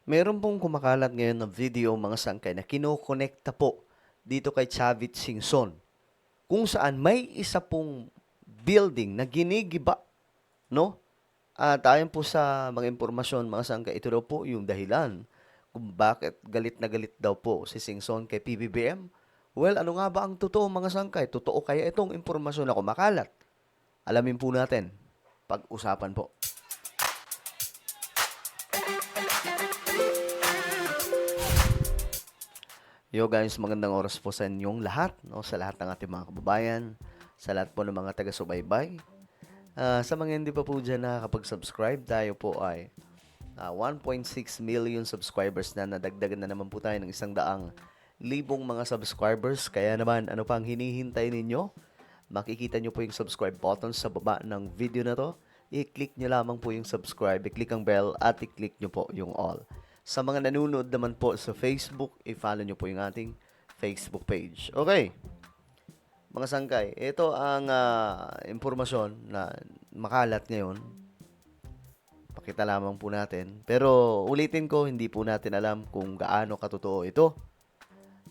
Meron pong kumakalat ngayon na video mga sangkay na kinokonekta po dito kay Chavit Singson kung saan may isa pong building na ginigiba, no? At ayon po sa mga impormasyon mga sangkay, ito daw po yung dahilan kung bakit galit na galit daw po si Singson kay PBBM. Well, ano nga ba ang totoo mga sangkay? Totoo kaya itong impormasyon na kumakalat? Alamin po natin. Pag-usapan po. Yo guys, magandang oras po sa inyong lahat, no? Sa lahat ng ating mga kababayan, sa lahat po ng mga taga-subaybay. Sa mga hindi pa po dyan nakakapag-subscribe, tayo po ay 1.6 million subscribers na, nadagdagan na naman po tayo ng 100,000 mga subscribers. Kaya naman, ano pang hinihintay ninyo? Makikita nyo po yung subscribe button sa baba ng video na to. I-click nyo lamang po yung subscribe, i-click ang bell at i-click nyo po yung all. Sa mga nanonood naman po sa Facebook, i-follow nyo po yung ating Facebook page. Okay, mga sangkay, ito ang impormasyon na makalat ngayon. Pakita lamang po natin. Pero ulitin ko, hindi po natin alam kung gaano katotoo ito.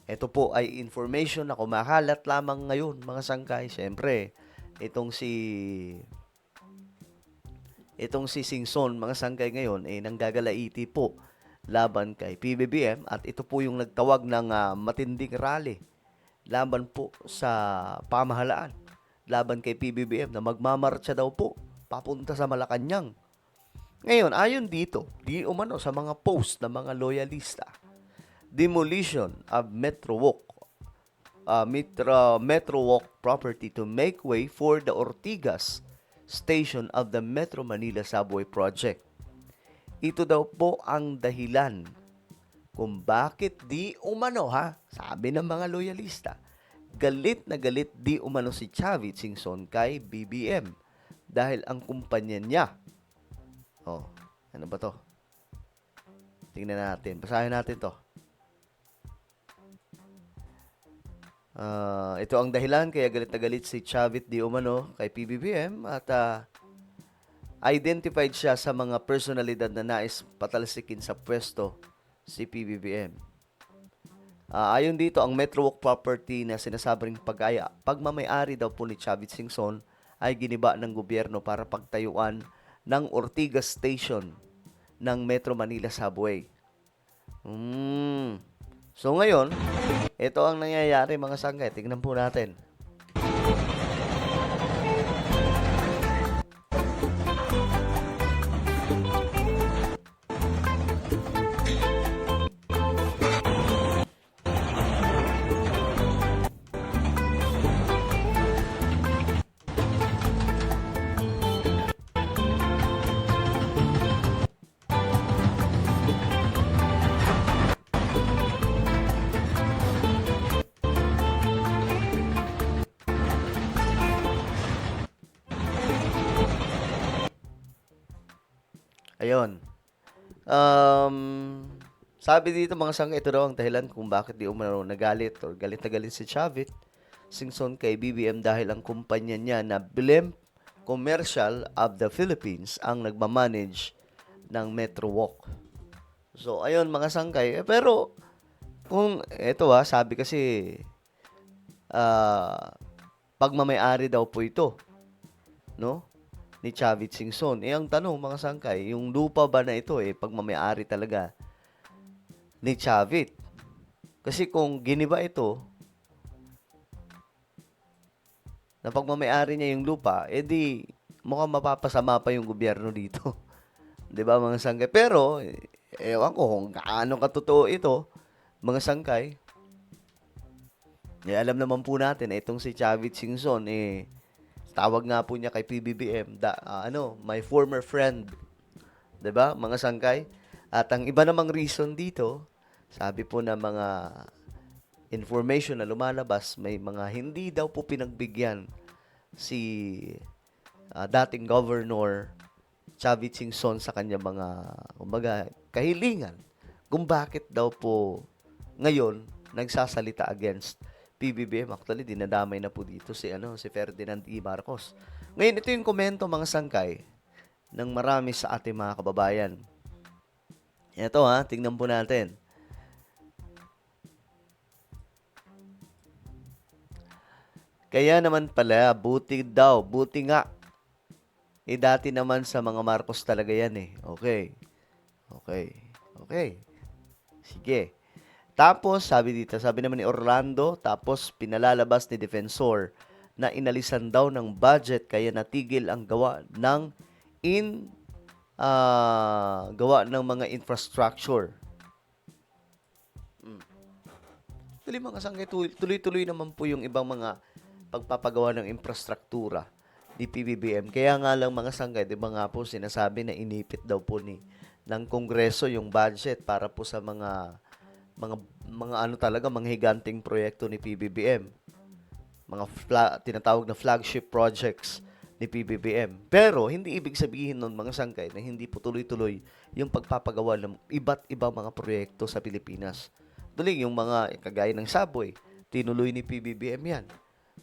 Ito po ay information na kumakalat lamang ngayon, mga sangkay. Siyempre, itong si Singson, mga sangkay ngayon, nanggagalaiti po laban kay PBBM at ito po yung nagtawag ng matinding rally laban po sa pamahalaan, laban kay PBBM na magmamarcha daw po papunta sa Malacanang. Ngayon, ayon dito, di umano sa mga post ng mga loyalista, demolition of Metro Walk property to make way for the Ortigas station of the Metro Manila Subway Project. Ito daw po ang dahilan kung bakit di umano sabi ng mga loyalista, galit na galit di umano si Chavit Singson kay BBM dahil ang kumpanya niya. Oh, ano ba to? Tingnan natin, basahin natin to. Ito ang dahilan kaya galit na galit si Chavit di umano kay PBBM at identified siya sa mga personalidad na nais patalsikin sa pwesto si PBBM. Ayon dito, ang Metro Walk property na sinasabing pagmamayari daw po ni Chavit Singson ay giniba ng gobyerno para pagtayuan ng Ortigas Station ng Metro Manila Subway. So ngayon, ito ang nangyayari mga sangkay. Tingnan po natin. Ayun. Um, Sabi dito mga sangkay, ito daw ang dahilan kung bakit di umano nagalit or galit na galit si Chavit Singson kay BBM dahil ang kumpanya niya na Blimp Commercial of the Philippines ang nagmamanage ng Metro Walk. So, ayun mga sangkay. Pero, kung ito sabi kasi, pagmamayari daw po ito, no? Ni Chavit Singson. Ang tanong mga sangkay, yung lupa ba na ito pagmamayari talaga ni Chavit? Kasi kung giniba ito, na pagmamayari niya yung lupa, edi mukhang mapapasama pa yung gobyerno dito. 'Di ba mga sangkay? Pero ewan ko kung gaano katotoo ito, mga sangkay. Alam naman po natin itong si Chavit Singson tawag nga po niya kay PBBM, my former friend. 'Di ba mga sangkay? At ang iba namang reason dito, sabi po ng mga information na lumalabas, may mga hindi daw po pinagbigyan si dating governor Chavit Singson sa kanya mga kahilingan kung bakit daw po ngayon nagsasalita against PBBM. Actually, dinadamay na po dito si Ferdinand E. Marcos. Ngayon, ito yung komento mga sangkay ng marami sa ating mga kababayan. Eto ha, tingnan po natin. Kaya naman pala, buti nga. Dati naman sa mga Marcos talaga yan eh. Okay, okay, okay. Sige. Tapos, sabi naman ni Orlando, tapos pinalalabas ni Defensor na inalisan daw ng budget kaya natigil ang in gawa ng mga infrastructure. Tuloy mga sangkay, tuloy-tuloy naman po yung ibang mga pagpapagawa ng infrastruktura ni PBBM. Kaya nga lang mga sangkay, di ba nga po sinasabi na inipit daw po ng Kongreso yung budget para po sa mga mga ano talaga, mga higanting proyekto ni PBBM. Mga tinatawag na flagship projects ni PBBM. Pero hindi ibig sabihin nun mga sangkay na hindi po tuloy-tuloy yung pagpapagawa ng iba't ibang mga proyekto sa Pilipinas. Tuloy yung mga kagaya ng subway, tinuloy ni PBBM yan.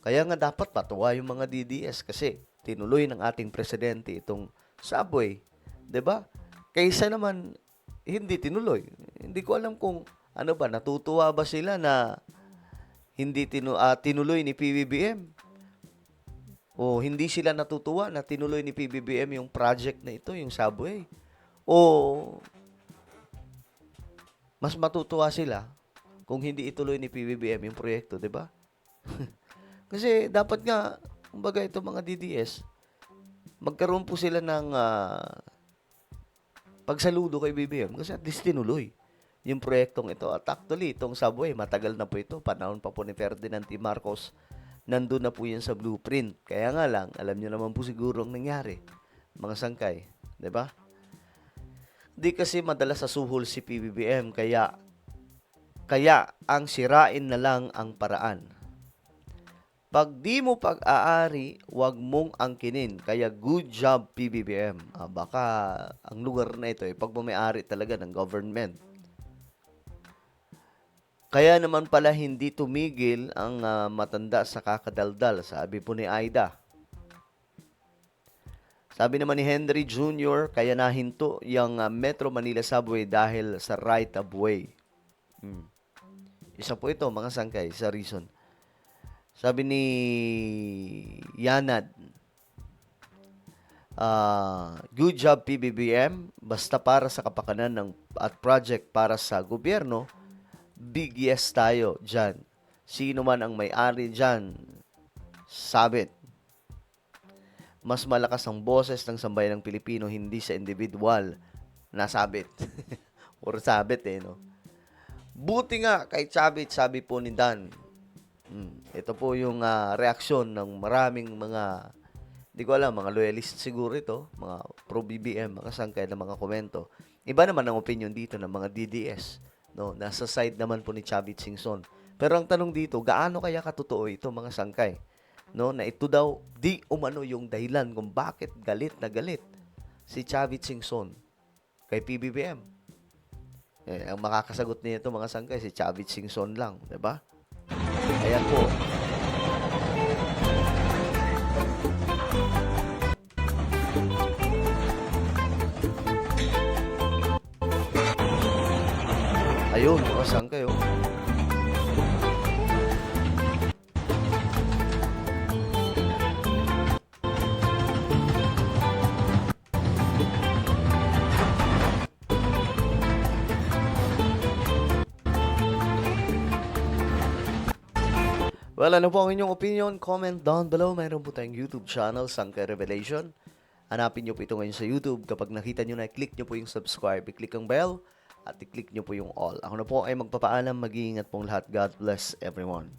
Kaya nga dapat patuwa yung mga DDS kasi tinuloy ng ating presidente itong subway. 'Di ba? Kaysa naman hindi tinuloy. Hindi ko alam kung ano ba, natutuwa ba sila na hindi tinuloy ni PBBM? O hindi sila natutuwa na tinuloy ni PBBM yung project na ito, yung subway? O mas matutuwa sila kung hindi ituloy ni PBBM yung proyekto, 'di ba? Kasi dapat nga, kumbaga ito mga DDS, magkaroon po sila ng pagsaludo kay BBM kasi at least tinuloy yung proyektong ito. At actually, itong subway, matagal na po ito. Panahon pa po ni Ferdinand T. Marcos. Nandun na po yan sa blueprint. Kaya nga lang, alam nyo naman po siguro ang nangyari. Mga sangkay. 'Di ba? Di kasi madalas sa suhol si PBBM. Kaya ang sirain na lang ang paraan. Pag di mo pag-aari, wag mong angkinin. Kaya good job PBBM. Baka ang lugar na ito ay pagmamayari talaga ng government. Kaya naman pala hindi tumigil ang matanda sa kakadaldal, sabi po ni Aida. Sabi naman ni Henry Jr., kaya nahinto yung Metro Manila Subway dahil sa right of way. Isa po ito, mga sangkay, sa reason. Sabi ni Yanad, good job PBBM, basta para sa kapakanan at project para sa gobyerno, big yes tayo dyan. Sino man ang may-ari dyan, sabit. Mas malakas ang boses ng sambayanang Pilipino, hindi sa individual na sabit. Or sabit no? Buti nga kay Chavit, sabi po ni Dan. Ito po yung reaksyon ng maraming mga, di ko alam, mga loyalist siguro ito, mga pro-BBM, mga sangkay na mga komento. Iba naman ang opinion dito ng mga DDS. No, nasa side naman po ni Chavit Singson. Pero ang tanong dito, gaano kaya katotoo ito mga sangkay? No, na ito daw di umano yung dahilan kung bakit galit na galit si Chavit Singson kay PBBM. Ang makakasagot nito mga sangkay si Chavit Singson lang, 'di ba? Ayan po. Ayun, saan kayo? Well, ano po ang inyong opinion? Comment down below. Mayroon po tayong YouTube channel, Sangkay Revelation. Hanapin nyo po ito ngayon sa YouTube. Kapag nakita nyo na, click nyo po yung subscribe, i-click ang bell, at i-click nyo po yung all. Ako na po ay magpapaalam. Mag-iingat pong lahat. God bless everyone.